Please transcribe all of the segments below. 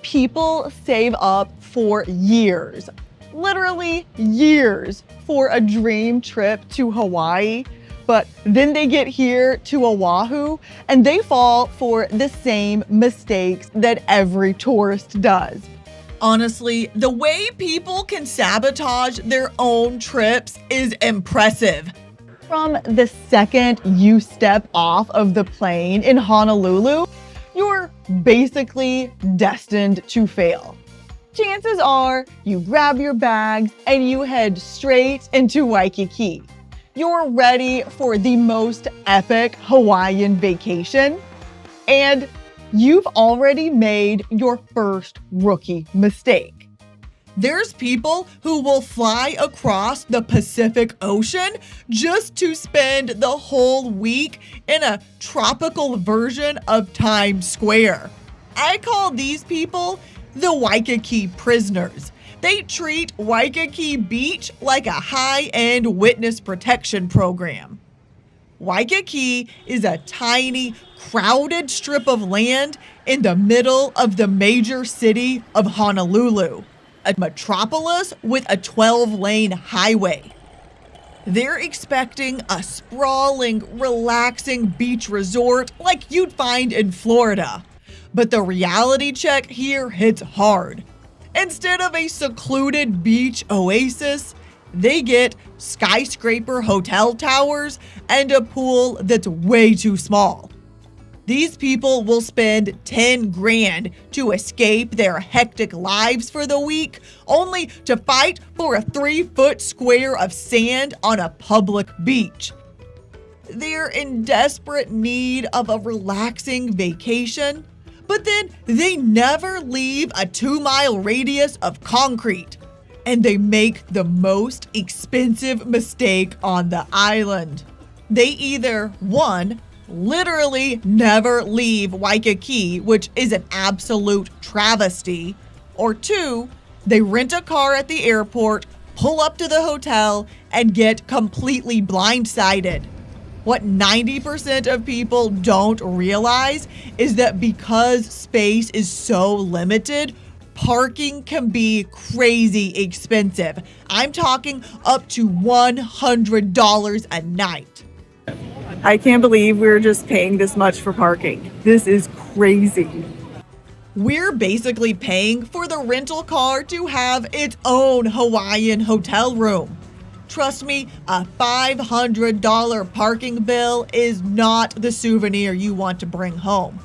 People save up for years, literally years, for a dream trip to Hawaii, but then they get here to Oahu and they fall for the same mistakes that every tourist does. Honestly, the way people can sabotage their own trips is impressive. From the second you step off of the plane in Honolulu, you're basically destined to fail. Chances are you grab your bags and you head straight into Waikiki. You're ready for the most epic Hawaiian vacation, and you've already made your first rookie mistake. There's people who will fly across the Pacific Ocean just to spend the whole week in a tropical version of Times Square. I call these people the Waikiki Prisoners. They treat Waikiki Beach like a high-end witness protection program. Waikiki is a tiny, crowded strip of land in the middle of the major city of Honolulu, a metropolis with a 12-lane highway. They're expecting a sprawling, relaxing beach resort like you'd find in Florida. But the reality check here hits hard. Instead of a secluded beach oasis, they get skyscraper hotel towers and a pool that's way too small. These people will spend 10 grand to escape their hectic lives for the week, only to fight for a 3-foot square of sand on a public beach. They're in desperate need of a relaxing vacation, but then they never leave a 2-mile radius of concrete, and they make the most expensive mistake on the island. They either, 1, literally never leave Waikiki, which is an absolute travesty, or 2, they rent a car at the airport, pull up to the hotel, and get completely blindsided. What 90% of people don't realize is that because space is so limited, parking can be crazy expensive. I'm talking up to $100 a night. I can't believe we're just paying this much for parking. This is crazy. We're basically paying for the rental car to have its own Hawaiian hotel room. Trust me, a $500 parking bill is not the souvenir you want to bring home.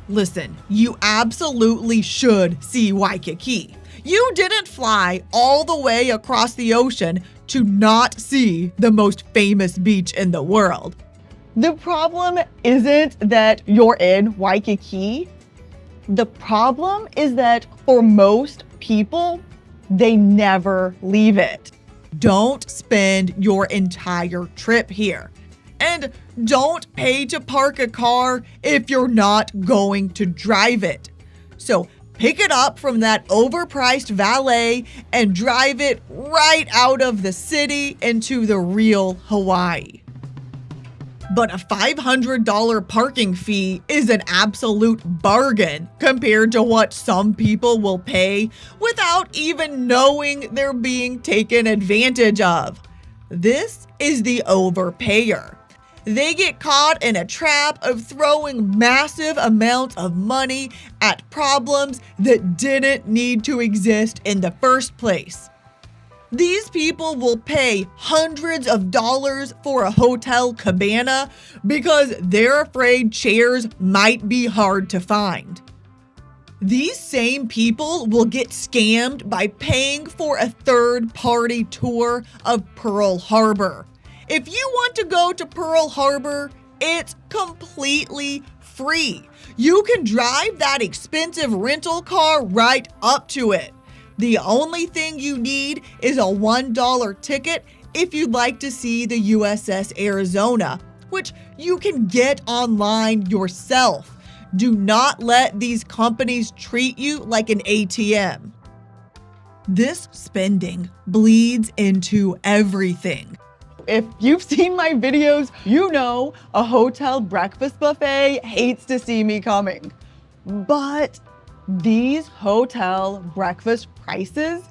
Listen, you absolutely should see Waikiki. You didn't fly all the way across the ocean to not see the most famous beach in the world. The problem isn't that you're in Waikiki. The problem is that for most people, they never leave it. Don't spend your entire trip here. And don't pay to park a car if you're not going to drive it. So pick it up from that overpriced valet and drive it right out of the city into the real Hawaii. But a $500 parking fee is an absolute bargain compared to what some people will pay without even knowing they're being taken advantage of. This is the overpayer. They get caught in a trap of throwing massive amounts of money at problems that didn't need to exist in the first place. These people will pay hundreds of dollars for a hotel cabana because they're afraid chairs might be hard to find. These same people will get scammed by paying for a third-party tour of Pearl Harbor. If you want to go to Pearl Harbor, it's completely free. You can drive that expensive rental car right up to it. The only thing you need is a $1 ticket if you'd like to see the USS Arizona, which you can get online yourself. Do not let these companies treat you like an ATM. This spending bleeds into everything. If you've seen my videos, you know a hotel breakfast buffet hates to see me coming. But These hotel breakfast prices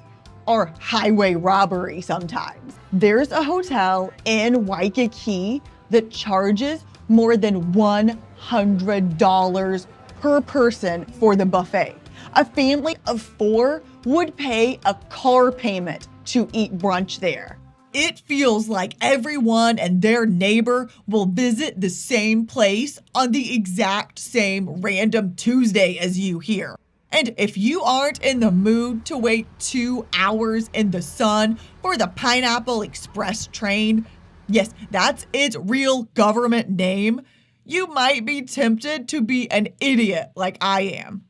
are highway robbery sometimes. There's a hotel in Waikiki that charges more than $100 per person for the buffet. A family of 4 would pay a car payment to eat brunch there. It feels like everyone and their neighbor will visit the same place on the exact same random Tuesday as you here. And if you aren't in the mood to wait 2 hours in the sun for the Pineapple Express train, yes, that's its real government name, you might be tempted to be an idiot like I am.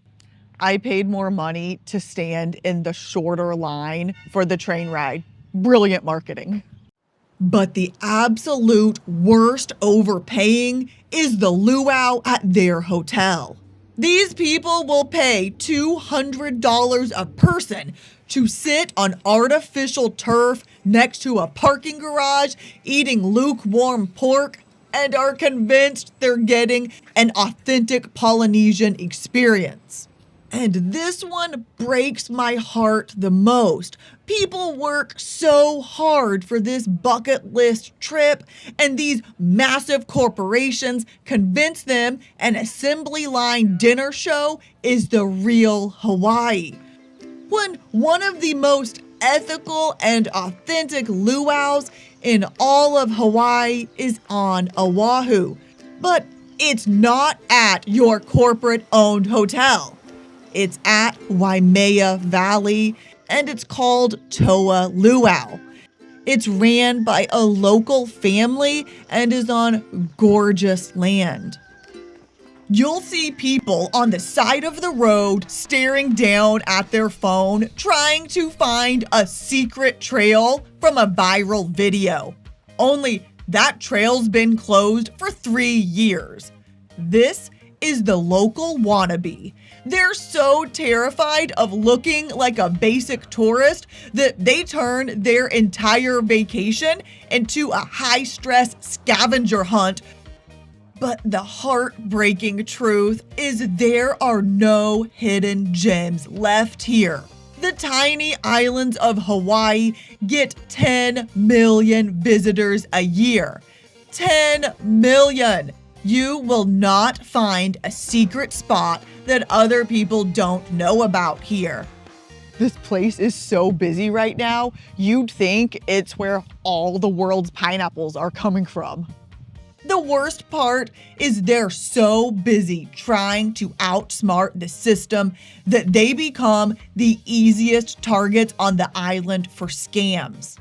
I paid more money to stand in the shorter line for the train ride. Brilliant marketing. But the absolute worst overpaying is the luau at their hotel. These people will pay $200 a person to sit on artificial turf next to a parking garage eating lukewarm pork and are convinced they're getting an authentic Polynesian experience. And this one breaks my heart the most. People work so hard for this bucket list trip, and these massive corporations convince them an assembly line dinner show is the real Hawaii. When one of the most ethical and authentic luau's in all of Hawaii is on Oahu. But it's not at your corporate-owned hotel. It's at Waimea Valley, and it's called Toa Luau. It's ran by a local family and is on gorgeous land. You'll see people on the side of the road staring down at their phone, trying to find a secret trail from a viral video. Only that trail's been closed for 3 years. This is the local Wannabe. They're so terrified of looking like a basic tourist that they turn their entire vacation into a high-stress scavenger hunt. But the heartbreaking truth is there are no hidden gems left here. The tiny islands of Hawaii get 10 million visitors a year. 10 million! You will not find a secret spot that other people don't know about here. This place is so busy right now, you'd think it's where all the world's pineapples are coming from. The worst part is they're so busy trying to outsmart the system that they become the easiest targets on the island for scams.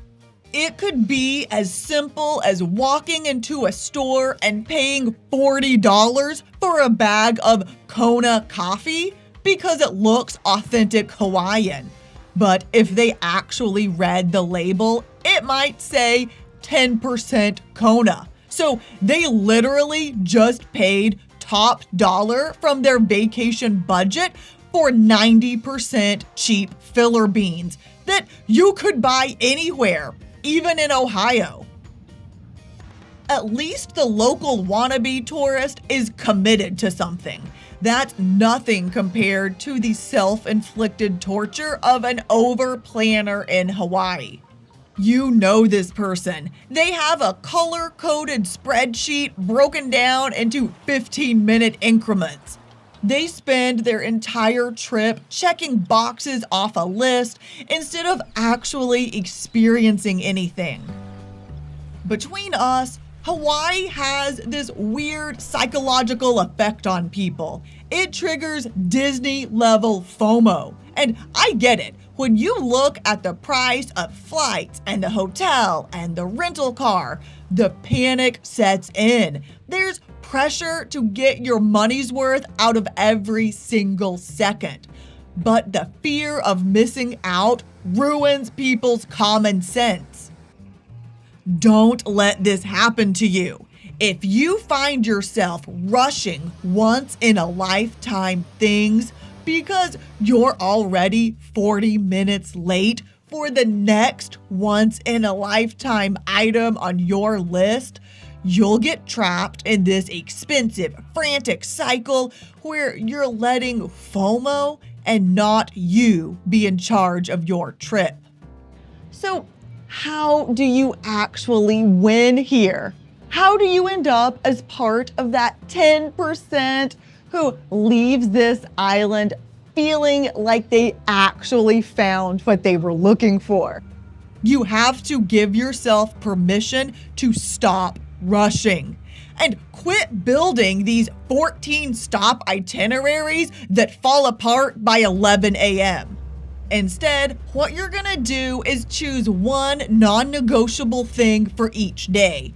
It could be as simple as walking into a store and paying $40 for a bag of Kona coffee because it looks authentic Hawaiian. But if they actually read the label, it might say 10% Kona. So they literally just paid top dollar from their vacation budget for 90% cheap filler beans that you could buy anywhere, even in Ohio. At least the local wannabe tourist is committed to something. That's nothing compared to the self-inflicted torture of an overplanner in Hawaii. You know this person. They have a color-coded spreadsheet broken down into 15-minute increments. They spend their entire trip checking boxes off a list instead of actually experiencing anything. Between us, Hawaii has this weird psychological effect on people. It triggers Disney-level FOMO. And I get it. When you look at the price of flights and the hotel and the rental car, the panic sets in. There's pressure to get your money's worth out of every single second. But the fear of missing out ruins people's common sense. Don't let this happen to you. If you find yourself rushing once-in-a-lifetime things because you're already 40 minutes late for the next once-in-a-lifetime item on your list, you'll get trapped in this expensive, frantic cycle where you're letting FOMO and not you be in charge of your trip. So how do you actually win here? How do you end up as part of that 10% who leaves this island feeling like they actually found what they were looking for? You have to give yourself permission to stop rushing and quit building these 14 stop itineraries that fall apart by 11 a.m. Instead, what you're gonna do is choose one non-negotiable thing for each day.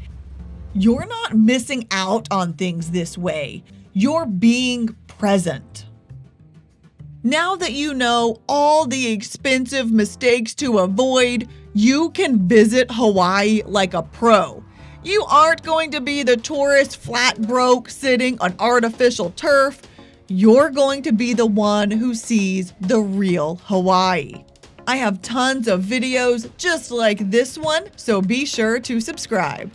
You're not missing out on things this way. You're being present. Now that you know all the expensive mistakes to avoid, you can visit Hawaii like a pro. You aren't going to be the tourist flat broke sitting on artificial turf. You're going to be the one who sees the real Hawaii. I have tons of videos just like this one, so be sure to subscribe.